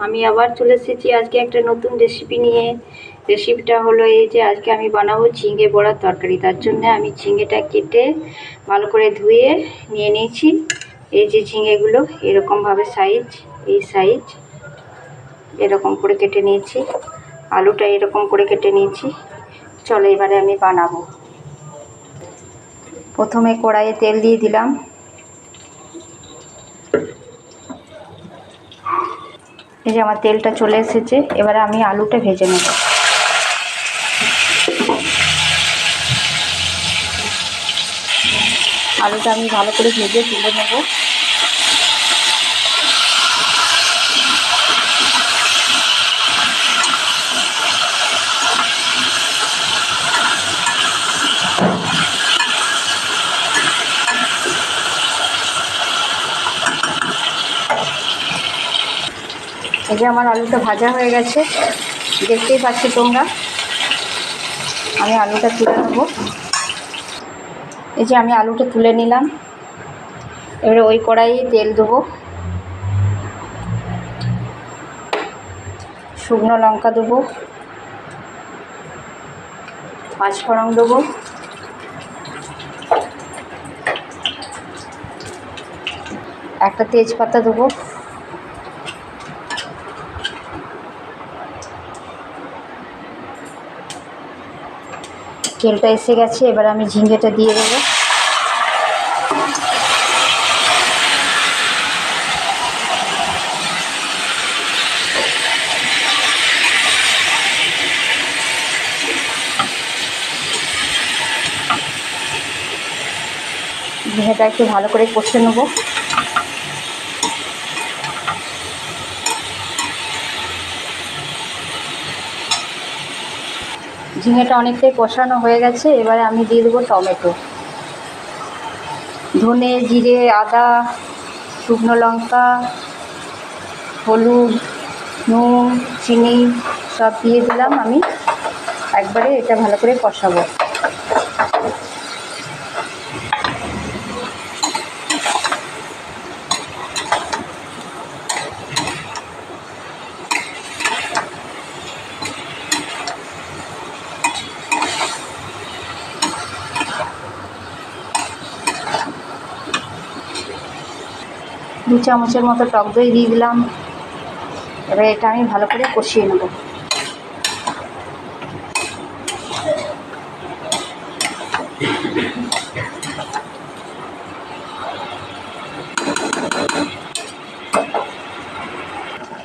আমি আবার চলে এসেছি আজকে একটা নতুন রেসিপি নিয়ে। রেসিপিটা হলো এই যে আজকে আমি বানাবো ঝিঙে বড়ার তরকারি। তার জন্য আমি ঝিঙেটা কেটে ভালো করে ধুয়ে নিয়ে নিয়েছি। এই যে ঝিঙেগুলো এরকমভাবে সাইজ, এই সাইজ এরকম করে কেটে নিয়েছি। আলুটা এরকম করে কেটে নিয়েছি। চলো এবারে আমি বানাবো। প্রথমে কড়াইয়ে তেল দিয়ে দিলাম। এই যে আমার তেলটা চলে এসেছে। এবারে আমি আলুটা ভেজে নেব। আলুটা আমি ভালো করে ভেজে তুলে নেব। এই যে আমার আলুটা ভাজা হয়ে গেছে, দেখতেই পাচ্ছ তোমরা। আমি আলুটা তুলে নেব। এই যে আমি আলুটা তুলে নিলাম। এবারে ওই কড়াইয়ে তেল দেবো, শুকনো লঙ্কা দেবো, পাঁচফোড়ন দেবো, একটা তেজপাতা দেবো, তেলটা এসে গেছে। এবার আমি ঝিঙেটা দিয়ে দেবো। ঝিঙেটা একটু ভালো করে কষে নেব। ঝিঙেটা অনেকটাই কষানো হয়ে গেছে। এবারে আমি দিয়ে দেবো টমেটো, ধনে, জিরে, আদা, শুকনো লঙ্কা, হলুদ, নুন, চিনি সব দিয়ে দিলাম। আমি একবারে এটা ভালো করে কষাবো। দু চামচের মতো টক দই দিয়ে দিলাম। এবার এটা আমি ভালো করে কষিয়ে নেব।